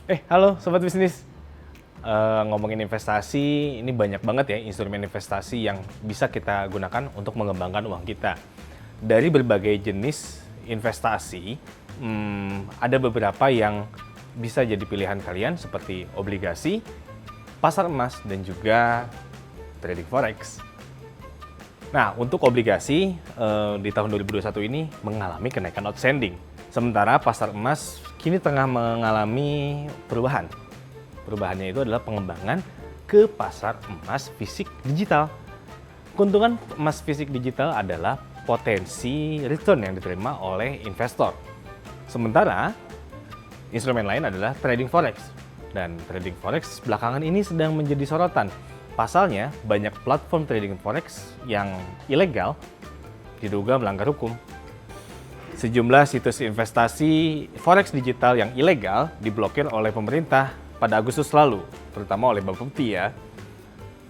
Halo Sobat Bisnis. Ngomongin investasi, ini banyak banget ya instrumen investasi yang bisa kita gunakan untuk mengembangkan uang kita. Dari berbagai jenis investasi, ada beberapa yang bisa jadi pilihan kalian seperti obligasi, pasar emas, dan juga trading forex. Nah, untuk obligasi di tahun 2021 ini mengalami kenaikan outstanding. Sementara pasar emas kini tengah mengalami perubahan. Perubahannya itu adalah pengembangan ke pasar emas fisik digital. Keuntungan emas fisik digital adalah potensi return yang diterima oleh investor. Sementara instrumen lain adalah trading forex. Dan trading forex belakangan ini sedang menjadi sorotan. Pasalnya, banyak platform trading forex yang ilegal diduga melanggar hukum. Sejumlah situs investasi forex digital yang ilegal diblokir oleh pemerintah pada Agustus lalu, terutama oleh Bank Bukti ya.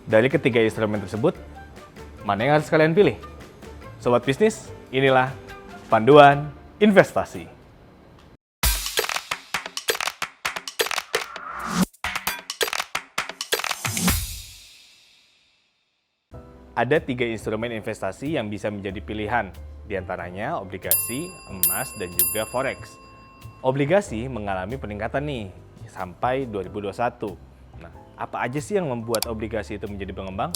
Dari ketiga instrumen tersebut, mana yang harus kalian pilih? Sobat bisnis, inilah panduan investasi. Ada 3 instrumen investasi yang bisa menjadi pilihan, diantaranya obligasi, emas, dan juga forex. Obligasi mengalami peningkatan nih sampai 2021. Nah, apa aja sih yang membuat obligasi itu menjadi pengembang?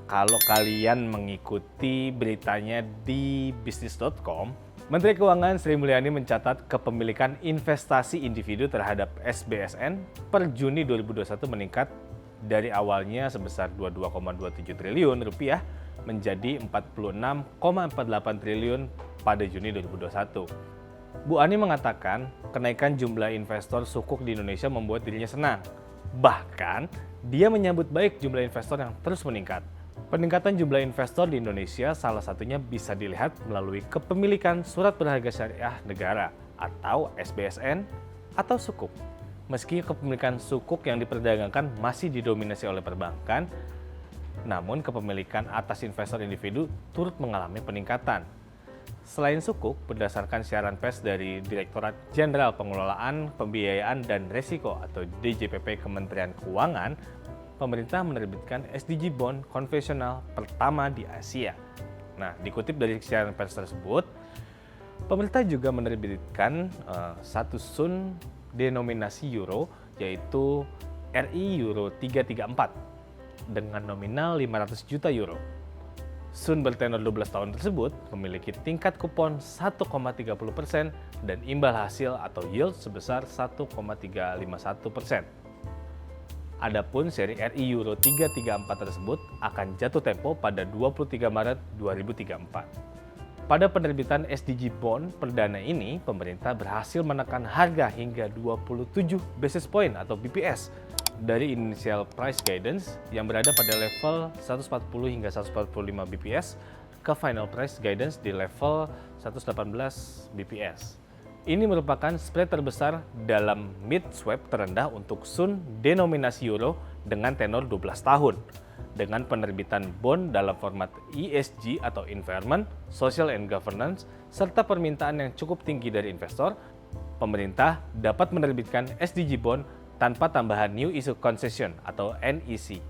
Kalau kalian mengikuti beritanya di bisnis.com, Menteri Keuangan Sri Mulyani mencatat kepemilikan investasi individu terhadap SBSN per Juni 2021 meningkat dari awalnya sebesar 22,27 triliun rupiah menjadi 46,48 triliun pada Juni 2021. Bu Ani mengatakan kenaikan jumlah investor sukuk di Indonesia membuat dirinya senang. Bahkan, dia menyambut baik jumlah investor yang terus meningkat. Peningkatan jumlah investor di Indonesia salah satunya bisa dilihat melalui kepemilikan surat berharga syariah negara atau SBSN atau sukuk. Meski kepemilikan sukuk yang diperdagangkan masih didominasi oleh perbankan, namun kepemilikan atas investor individu turut mengalami peningkatan. Selain sukuk, berdasarkan siaran pers dari Direktorat Jenderal Pengelolaan Pembiayaan dan Risiko atau DJPP Kementerian Keuangan, pemerintah menerbitkan SDG Bond konvensional pertama di Asia. Nah, dikutip dari siaran pers tersebut, pemerintah juga menerbitkan satu sun denominasi euro, yaitu RI Euro 334 dengan nominal 500 juta euro. Sun bertenor 12 tahun tersebut memiliki tingkat kupon 1,30% dan imbal hasil atau yield sebesar 1,351%. Adapun seri RI Euro 334 tersebut akan jatuh tempo pada 23 Maret 2034. Pada penerbitan SDG Bond perdana ini, pemerintah berhasil menekan harga hingga 27 basis point atau BPS dari initial price guidance yang berada pada level 140 hingga 145 BPS ke final price guidance di level 118 BPS. Ini merupakan spread terbesar dalam mid swap terendah untuk sun denominasi euro dengan tenor 12 tahun. Dengan penerbitan bond dalam format ESG atau Environment, Social and Governance, serta permintaan yang cukup tinggi dari investor, pemerintah dapat menerbitkan SDG Bond tanpa tambahan New Issue Concession atau NEC.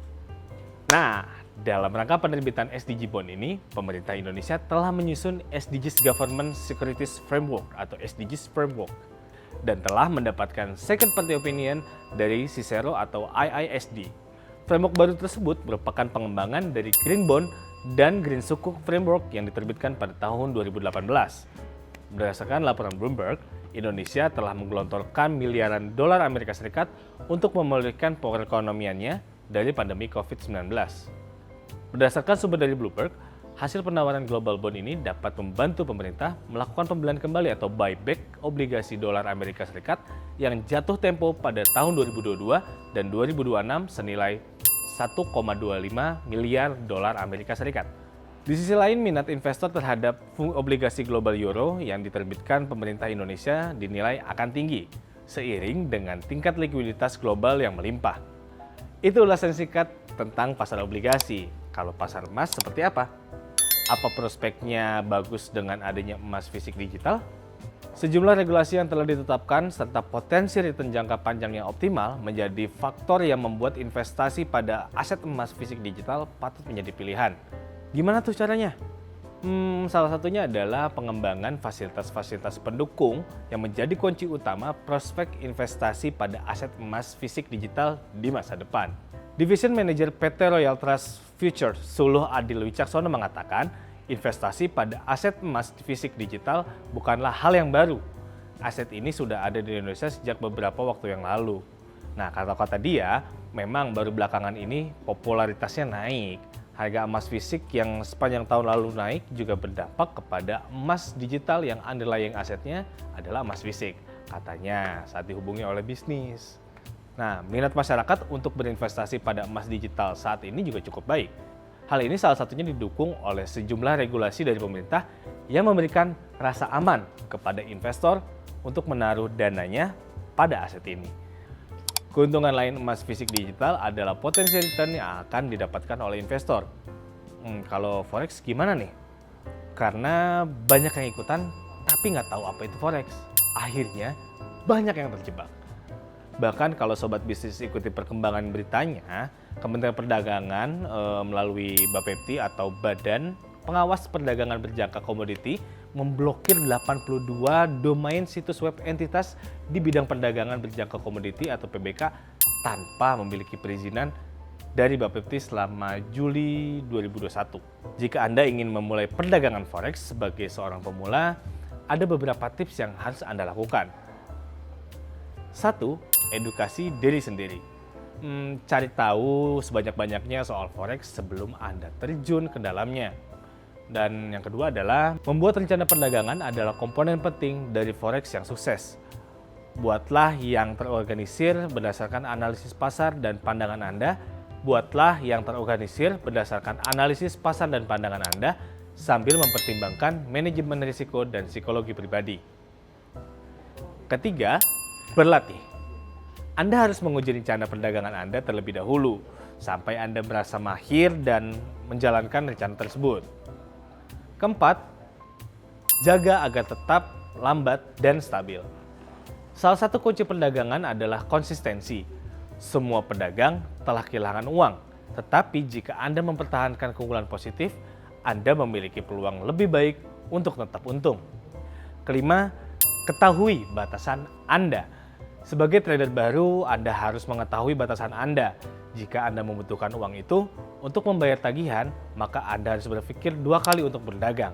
Nah, dalam rangka penerbitan SDG Bond ini, pemerintah Indonesia telah menyusun SDGs Government Securities Framework atau SDGs Framework dan telah mendapatkan second party opinion dari Cicero atau IISD. Framework baru tersebut merupakan pengembangan dari Green Bond dan Green Sukuk Framework yang diterbitkan pada tahun 2018. Berdasarkan laporan Bloomberg, Indonesia telah menggelontorkan miliaran dolar Amerika Serikat untuk memulihkan perekonomiannya dari pandemi COVID-19. Berdasarkan sumber dari Bloomberg, hasil penawaran global bond ini dapat membantu pemerintah melakukan pembelian kembali atau buyback obligasi dolar Amerika Serikat yang jatuh tempo pada tahun 2022 dan 2026 senilai 1,25 miliar dolar Amerika Serikat. Di sisi lain, minat investor terhadap obligasi global euro yang diterbitkan pemerintah Indonesia dinilai akan tinggi, seiring dengan tingkat likuiditas global yang melimpah. Itu ulasan singkat tentang pasar obligasi. Kalau pasar emas seperti apa? Apa prospeknya bagus dengan adanya emas fisik digital? Sejumlah regulasi yang telah ditetapkan serta potensi return jangka panjang yang optimal menjadi faktor yang membuat investasi pada aset emas fisik digital patut menjadi pilihan. Gimana tuh caranya? Salah satunya adalah pengembangan fasilitas-fasilitas pendukung yang menjadi kunci utama prospek investasi pada aset emas fisik digital di masa depan. Division Manager PT Royal Trust Future Suluh Adil Wicaksono mengatakan, investasi pada aset emas fisik digital bukanlah hal yang baru. Aset ini sudah ada di Indonesia sejak beberapa waktu yang lalu. Nah, kata-kata dia, memang baru belakangan ini popularitasnya naik. Harga emas fisik yang sepanjang tahun lalu naik juga berdampak kepada emas digital yang underlying asetnya adalah emas fisik. Katanya saat dihubungi oleh bisnis. Nah, minat masyarakat untuk berinvestasi pada emas digital saat ini juga cukup baik. Hal ini salah satunya didukung oleh sejumlah regulasi dari pemerintah yang memberikan rasa aman kepada investor untuk menaruh dananya pada aset ini. Keuntungan lain emas fisik digital adalah potensi return yang akan didapatkan oleh investor. Kalau forex gimana nih? Karena banyak yang ikutan tapi nggak tahu apa itu forex. Akhirnya banyak yang terjebak. Bahkan kalau sobat bisnis ikuti perkembangan beritanya, Kementerian Perdagangan melalui Bapepti atau Badan Pengawas Perdagangan Berjangka Komoditi memblokir 82 domain situs web entitas di bidang perdagangan berjangka komoditi atau PBK tanpa memiliki perizinan dari Bapepti selama Juli 2021. Jika Anda ingin memulai perdagangan forex sebagai seorang pemula, ada beberapa tips yang harus Anda lakukan. 1. Edukasi diri sendiri. Cari tahu sebanyak-banyaknya soal forex sebelum Anda terjun ke dalamnya. Dan yang kedua adalah membuat rencana perdagangan adalah komponen penting dari forex yang sukses. Buatlah yang terorganisir berdasarkan analisis pasar dan pandangan Anda. Buatlah yang terorganisir berdasarkan analisis pasar dan pandangan Anda sambil mempertimbangkan manajemen risiko dan psikologi pribadi. Ketiga, berlatih. Anda harus menguji rencana perdagangan Anda terlebih dahulu sampai Anda merasa mahir dan menjalankan rencana tersebut. Keempat, jaga agar tetap lambat dan stabil. Salah satu kunci perdagangan adalah konsistensi. Semua pedagang telah kehilangan uang, tetapi jika Anda mempertahankan keunggulan positif, Anda memiliki peluang lebih baik untuk tetap untung. Kelima, ketahui batasan Anda. Sebagai trader baru, Anda harus mengetahui batasan Anda. Jika Anda membutuhkan uang itu untuk membayar tagihan, maka Anda harus berpikir 2 kali untuk berdagang.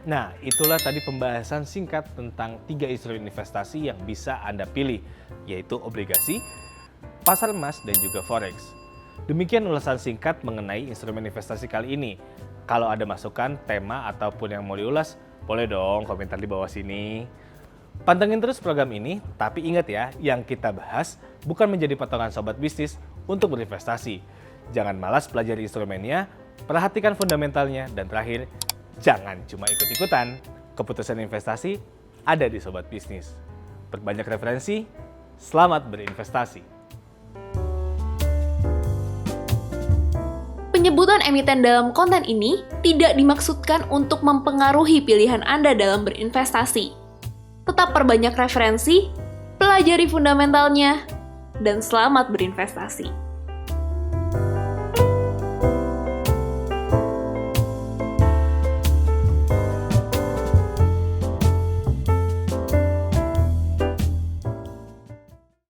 Nah, itulah tadi pembahasan singkat tentang 3 instrumen investasi yang bisa Anda pilih, yaitu obligasi, pasar emas, dan juga forex. Demikian ulasan singkat mengenai instrumen investasi kali ini. Kalau ada masukan, tema, ataupun yang mau diulas, boleh dong komentar di bawah sini. Pantengin terus program ini, tapi ingat ya, yang kita bahas bukan menjadi patokan sobat bisnis untuk berinvestasi. Jangan malas pelajari instrumennya, perhatikan fundamentalnya, dan terakhir, jangan cuma ikut-ikutan. Keputusan investasi ada di sobat bisnis. Perbanyak referensi, selamat berinvestasi. Penyebutan emiten dalam konten ini tidak dimaksudkan untuk mempengaruhi pilihan Anda dalam berinvestasi. Tetap perbanyak referensi, pelajari fundamentalnya, dan selamat berinvestasi.